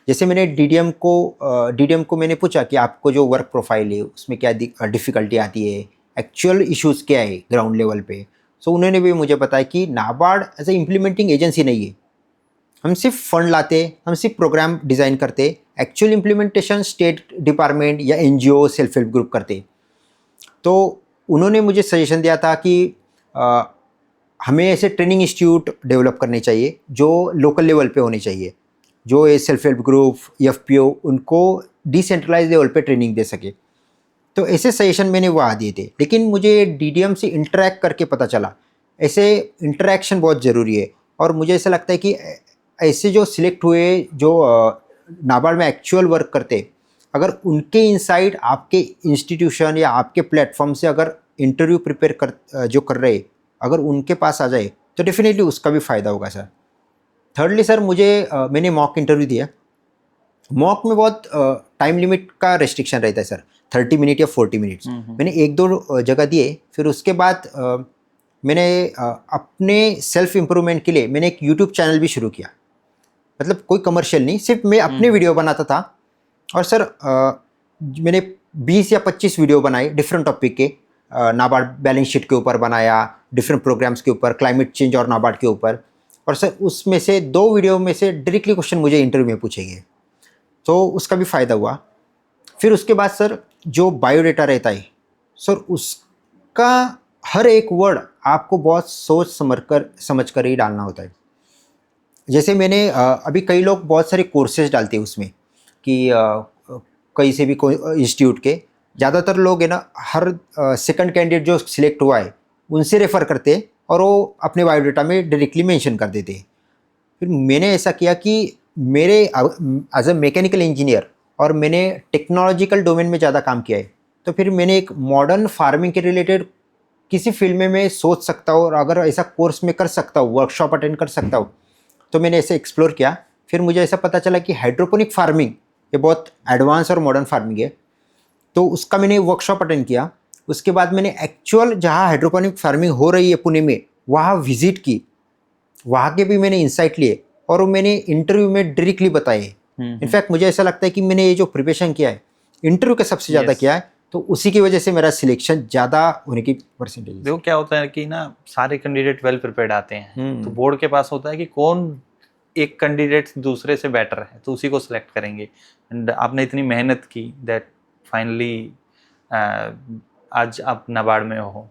Speaker 2: जैसे मैंने डीडीएम को मैंने पूछा कि आपको जो वर्क प्रोफाइल है उसमें क्या डिफ़िकल्टी आती है, एक्चुअल इश्यूज़ क्या है ग्राउंड लेवल पे। सो उन्होंने भी मुझे बताया कि NABARD as a implementing agency नहीं है, हम सिर्फ फंड लाते, हम सिर्फ प्रोग्राम डिज़ाइन करते, एक्चुअल इम्प्लीमेंटेशन स्टेट डिपार्टमेंट या एनजीओ सेल्फ हेल्प ग्रुप करते। तो उन्होंने मुझे सजेशन दिया था कि हमें ऐसे ट्रेनिंग इंस्टीट्यूट डेवलप करने चाहिए जो लोकल लेवल पे होने चाहिए, जो ये सेल्फ हेल्प ग्रुप, एफपीओ, उनको डिसेंट्रलाइज लेवल पे ट्रेनिंग दे सके। तो ऐसे सजेशन मैंने वहाँ दिए थे, लेकिन मुझे डीडीएम से इंटरेक्ट करके पता चला ऐसे इंटरेक्शन बहुत ज़रूरी है। और मुझे ऐसा लगता है कि ऐसे जो सिलेक्ट हुए, जो नाबार्ड में एक्चुअल वर्क करते, अगर उनके इनसाइड आपके इंस्टीट्यूशन या आपके प्लेटफॉर्म से अगर इंटरव्यू प्रिपेयर कर रहे, अगर उनके पास आ जाए तो डेफिनेटली उसका भी फ़ायदा होगा सर। थर्डली सर, मैंने मॉक इंटरव्यू दिया। मॉक में बहुत टाइम लिमिट का रेस्ट्रिक्शन रहता है सर, 30 मिनट या 40 मिनट्स। मैंने 1-2 जगह दिए, फिर उसके बाद मैंने अपने सेल्फ इम्प्रूवमेंट के लिए मैंने एक यूट्यूब चैनल भी शुरू किया। मतलब कोई कमर्शियल नहीं, सिर्फ मैं अपने वीडियो बनाता था। और सर मैंने 20 या 25 वीडियो बनाए डिफरेंट टॉपिक के, नाबार्ड बैलेंस शीट के ऊपर बनाया, डिफरेंट प्रोग्राम्स के ऊपर, क्लाइमेट चेंज और नाबार्ड के ऊपर। और सर उसमें से 2 वीडियो में से डायरेक्टली क्वेश्चन मुझे इंटरव्यू में पूछे गए, तो उसका भी फ़ायदा हुआ। फिर उसके बाद सर जो बायोडेटा रहता है सर, उसका हर एक वर्ड आपको बहुत सोच समझ कर ही डालना होता है। जैसे मैंने अभी कई लोग बहुत सारे कोर्सेज डालते हैं उसमें कि कहीं से भी कोई इंस्टीट्यूट के, ज़्यादातर लोग है ना हर सेकंड कैंडिडेट जो सिलेक्ट हुआ है उनसे रेफ़र करते हैं और वो अपने बायोडाटा में डायरेक्टली मेंशन कर देते हैं। फिर मैंने ऐसा किया कि मेरे एज अ मैकेनिकल इंजीनियर और मैंने टेक्नोलॉजिकल डोमेन में ज़्यादा काम किया है, तो फिर मैंने एक मॉडर्न फार्मिंग के रिलेटेड किसी फील्ड में मैं सोच सकता हूँ, और अगर ऐसा कोर्स में कर सकता हूँ, वर्कशॉप अटेंड कर सकता हूँ, तो मैंने ऐसे एक्सप्लोर किया। फिर मुझे ऐसा पता चला कि हाइड्रोपोनिक फार्मिंग ये बहुत एडवांस और मॉडर्न फार्मिंग है, तो उसका मैंने वर्कशॉप अटेंड किया। उसके बाद मैंने एक्चुअल जहाँ हाइड्रोपोनिक फार्मिंग हो रही है पुणे में, वहाँ विजिट की, वहाँ के भी मैंने इंसाइट लिए और वो मैंने इंटरव्यू में डायरेक्टली बताए। इनफैक्ट मुझे ऐसा लगता है कि मैंने ये जो प्रिपरेशन किया है इंटरव्यू का सबसे ज़्यादा किया है, तो उसी की वजह से मेरा सिलेक्शन ज़्यादा होने की परसेंटेज।
Speaker 1: देखो क्या होता है कि ना सारे कैंडिडेट वेल प्रिपेयर्ड आते हैं, तो बोर्ड के पास होता है कि कौन एक कैंडिडेट दूसरे से बेटर है, तो उसी को सिलेक्ट करेंगे। एंड आपने इतनी मेहनत की दैट फाइनली आज आप नाबार्ड में हो।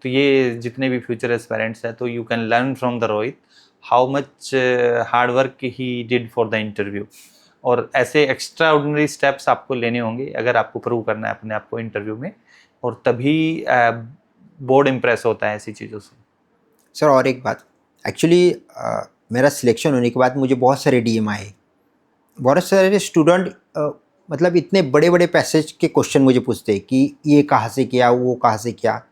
Speaker 1: तो ये जितने भी फ्यूचर एस्पायरेंट्स हैं, तो you can learn from the Rohit how much hard work he did for the interview. और ऐसे एक्स्ट्रा ऑर्डिनरी स्टेप्स आपको लेने होंगे अगर आपको प्रूव करना है अपने आप को इंटरव्यू में, और तभी बोर्ड इम्प्रेस होता है ऐसी चीज़ों से।
Speaker 2: सर और एक बात, एक्चुअली मेरा सिलेक्शन होने के बाद मुझे बहुत सारे डीएम आए, बहुत सारे स्टूडेंट मतलब इतने बड़े बड़े पैसेज के क्वेश्चन मुझे पूछते हैं कि ये कहाँ से किया, वो कहाँ से किया।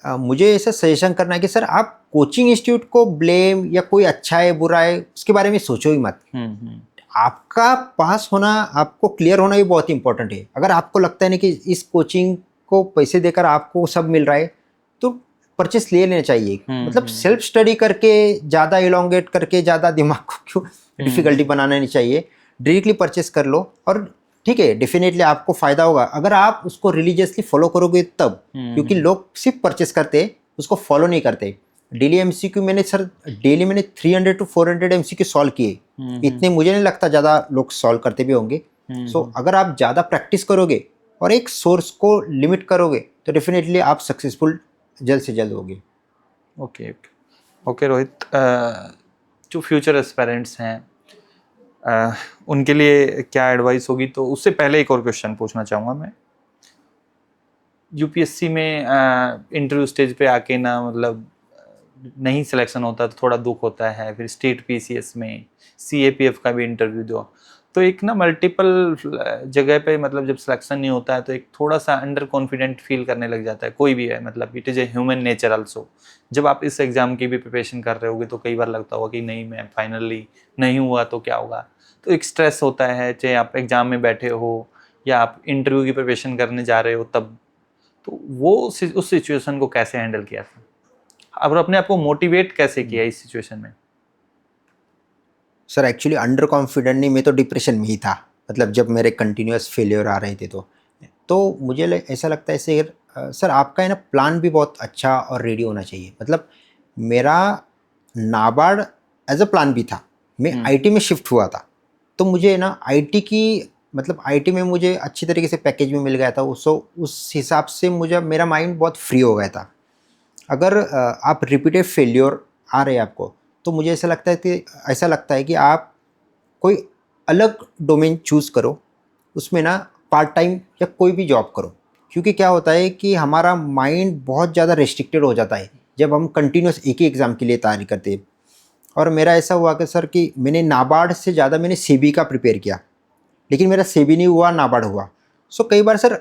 Speaker 2: मुझे ऐसा सजेशन करना है कि सर आप कोचिंग इंस्टीट्यूट को ब्लेम या कोई अच्छा है बुरा है उसके बारे में सोचो ही मत। आपका पास होना, आपको क्लियर होना भी बहुत इंपॉर्टेंट है। अगर आपको लगता है ना कि इस कोचिंग को पैसे देकर आपको सब मिल रहा है, तो परचेस ले लेना चाहिए। मतलब सेल्फ स्टडी करके, ज़्यादा इलोंगेट करके, ज़्यादा दिमाग को क्यों डिफ़िकल्टी बनाना नहीं चाहिए। डायरेक्टली परचेस कर लो, और ठीक है डेफिनेटली आपको फ़ायदा होगा अगर आप उसको रिलीजियसली फॉलो करोगे तब, क्योंकि लोग सिर्फ परचेस करते, उसको फॉलो नहीं करते। डेली एमसीक्यू मैंने सर डेली मैंने 300 to 400 एमसीक्यू सॉल्व किए। इतने मुझे नहीं लगता ज़्यादा लोग सॉल्व करते भी होंगे। सो अगर आप ज़्यादा प्रैक्टिस करोगे और एक सोर्स को लिमिट करोगे तो डेफिनेटली आप सक्सेसफुल जल्द से जल्द होगे।
Speaker 1: ओके रोहित, जो फ्यूचर एस्पायरेंट्स हैं उनके लिए क्या एडवाइस होगी? तो उससे पहले एक और क्वेश्चन पूछना चाहूँगा मैं। यूपीएससी में इंटरव्यू स्टेज पे आके ना मतलब नहीं सिलेक्शन होता तो थोड़ा दुख होता है, फिर स्टेट पीसीएस में सीएपीएफ का भी इंटरव्यू दो, तो एक ना मल्टीपल जगह पे मतलब जब सिलेक्शन नहीं होता है तो एक थोड़ा सा अंडर कॉन्फिडेंट फील करने लग जाता है, कोई भी है, मतलब it is a human nature also. जब आप इस एग्ज़ाम की भी प्रिपरेशन कर रहे होगे तो कई बार लगता होगा कि नहीं, मैं फाइनली नहीं हुआ तो क्या होगा। तो एक स्ट्रेस होता है, चाहे आप एग्ज़ाम में बैठे हो या आप इंटरव्यू की प्रिपरेशन करने जा रहे हो तब। तो वो उस सिचुएशन को कैसे हैंडल किया था और अपने आप को मोटिवेट कैसे किया इस सिचुएशन में?
Speaker 2: सर एक्चुअली अंडर कॉन्फिडेंट नहीं, मैं तो डिप्रेशन में ही था। मतलब जब मेरे कंटिन्यूअस फेलियर आ रहे थे तो मुझे ऐसा लगता है सर आपका है ना प्लान भी बहुत अच्छा और रेडी होना चाहिए। मतलब मेरा नाबार्ड एज अ प्लान भी था, मैं आईटी में शिफ्ट हुआ था, तो मुझे ना आईटी की मतलब आईटी में मुझे अच्छी तरीके से पैकेज भी मिल गया था। उस हिसाब से मुझे मेरा माइंड बहुत फ्री हो गया था। अगर आप रिपीटेड फेल्योर आ रहे हैं आपको, तो मुझे ऐसा लगता है कि आप कोई अलग डोमेन चूज़ करो, उसमें ना पार्ट टाइम या कोई भी जॉब करो। क्योंकि क्या होता है कि हमारा माइंड बहुत ज़्यादा रेस्ट्रिक्टेड हो जाता है जब हम कंटिन्यूस एक ही एग्ज़ाम के लिए तैयारी करते हैं। और मेरा ऐसा हुआ कि सर कि मैंने नाबार्ड से ज़्यादा मैंने सीबी का प्रिपेयर किया, लेकिन मेरा सीबी नहीं हुआ, नाबार्ड हुआ। सो कई बार सर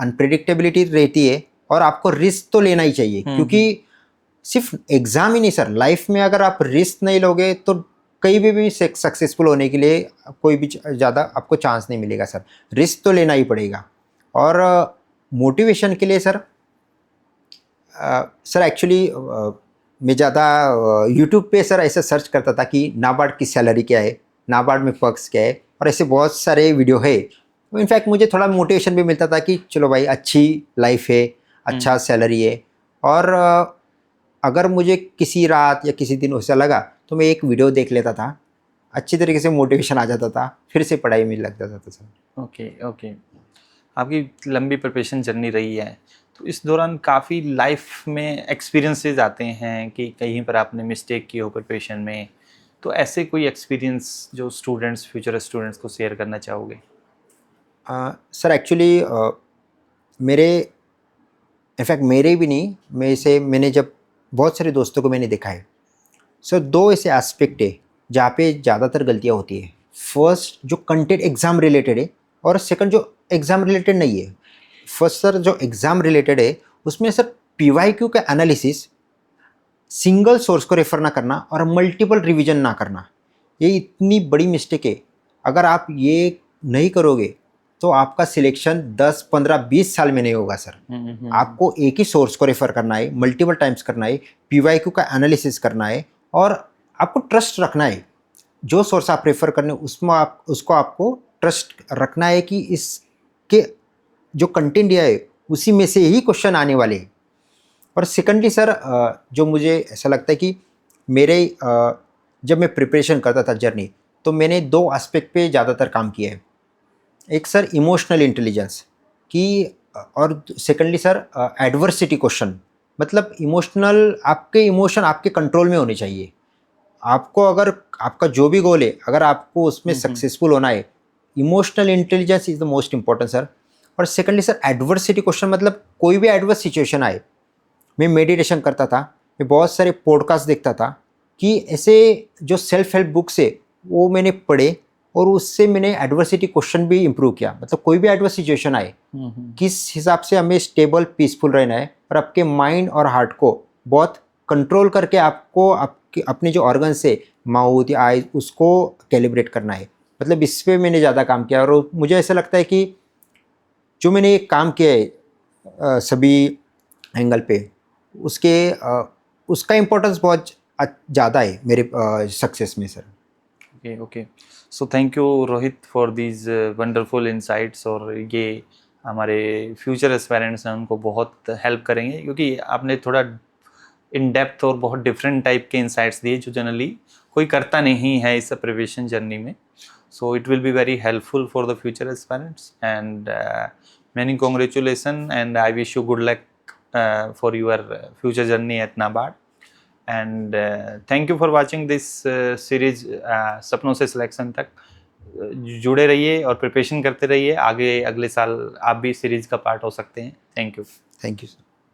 Speaker 2: अनप्रेडिक्टेबिलिटी रहती है और आपको रिस्क तो लेना ही चाहिए, क्योंकि सिर्फ एग्ज़ाम ही नहीं सर, लाइफ में अगर आप रिस्क नहीं लोगे तो कहीं भी सक्सेसफुल होने के लिए कोई भी ज़्यादा आपको चांस नहीं मिलेगा सर। रिस्क तो लेना ही पड़ेगा। और मोटिवेशन के लिए सर एक्चुअली मैं ज़्यादा यूट्यूब पे सर ऐसा सर्च करता था कि नाबार्ड की सैलरी क्या है, नाबार्ड में पर्क्स क्या है, और ऐसे बहुत सारे वीडियो है। इनफैक्ट मुझे थोड़ा मोटिवेशन भी मिलता था कि चलो भाई अच्छी लाइफ है, अच्छा सैलरी है। और अगर मुझे किसी रात या किसी दिन ऐसा लगा तो मैं एक वीडियो देख लेता था, अच्छी तरीके से मोटिवेशन आ जाता था, फिर से पढ़ाई में लग जाता था सर।
Speaker 1: Okay, okay. आपकी लंबी प्रिपरेशन जर्नी रही है, तो इस दौरान काफ़ी लाइफ में एक्सपीरियंसेस आते हैं कि कहीं पर आपने मिस्टेक की हो प्रिपरेशन में। तो ऐसे कोई एक्सपीरियंस जो स्टूडेंट्स, फ्यूचर स्टूडेंट्स को शेयर करना चाहोगे?
Speaker 2: सर एक्चुअली मेरे इनफैक्ट मेरे भी नहीं, मैंने जब बहुत सारे दोस्तों को मैंने देखा है सर, दो ऐसे एस्पेक्ट है जहाँ पे ज़्यादातर गलतियाँ होती है। फर्स्ट जो कंटेंट एग्ज़ाम रिलेटेड है, और सेकंड जो एग्ज़ाम रिलेटेड नहीं है। फर्स्ट सर जो एग्ज़ाम रिलेटेड है उसमें सर पीवाईक्यू का एनालिसिस, सिंगल सोर्स को रेफ़र ना करना और मल्टीपल रिवीजन ना करना, ये इतनी बड़ी मिस्टेक है। अगर आप ये नहीं करोगे तो आपका सिलेक्शन 10, 15, 20 साल में नहीं होगा सर। आपको एक ही सोर्स को रेफ़र करना है, मल्टीपल टाइम्स करना है, पीवाईक्यू का एनालिसिस करना है, और आपको ट्रस्ट रखना है। जो सोर्स आप रेफ़र करने उसमें उसको आपको ट्रस्ट रखना है कि इसके जो कंटेंट दिया है उसी में से ही क्वेश्चन आने वाले हैं। और सेकेंडली सर जो मुझे ऐसा लगता है कि जब मैं प्रिपरेशन करता था जर्नी, तो मैंने दो एस्पेक्ट पे ज़्यादातर काम किया है। एक सर इमोशनल इंटेलिजेंस की, और सेकेंडली सर एडवर्सिटी क्वेश्चन। मतलब आपके इमोशन आपके कंट्रोल में होने चाहिए। आपको अगर आपका जो भी गोल है, अगर आपको उसमें सक्सेसफुल होना है, emotional intelligence is the most important sir. और सेकेंडली सर एडवर्सिटी क्वेश्चन, मतलब कोई भी एडवर्स सिचुएशन आए, मैं मेडिटेशन करता था, मैं बहुत सारे पॉडकास्ट देखता था कि ऐसे जो सेल्फ हेल्प बुक्स है वो मैंने पढ़े, और उससे मैंने एडवर्सिटी क्वेश्चन भी इम्प्रूव किया। मतलब कोई भी एडवर्स सिचुएशन आए, किस हिसाब से हमें स्टेबल पीसफुल रहना है, और आपके माइंड और हार्ट को बहुत कंट्रोल करके आपको अपने जो ऑर्गन से माउथ या आई उसको कैलिब्रेट करना है। मतलब इस पर मैंने ज़्यादा काम किया, और मुझे ऐसा लगता है कि जो मैंने ये काम किया है सभी एंगल पे, उसका इम्पोर्टेंस बहुत ज़्यादा है मेरे सक्सेस में sir.
Speaker 1: Okay, okay. So thank you Rohit for these wonderful insights, और ये हमारे फ्यूचर एस्पायरेंट्स हैं उनको बहुत हेल्प करेंगे, क्योंकि आपने थोड़ा इन डेप्थ और बहुत डिफरेंट टाइप के इंसाइट्स दिए जो जनरली कोई करता नहीं है इस प्रिपरेशन जर्नी में। So it will be very helpful for the future aspirants, and many congratulation, and I wish you good luck for your future journey at NABARD. And thank you for watching this series सपनों से selection तक। जुड़े रहिए और preparation करते रहिए, आगे अगले साल आप भी सीरीज का पार्ट हो सकते हैं। Thank you.
Speaker 2: Thank you sir.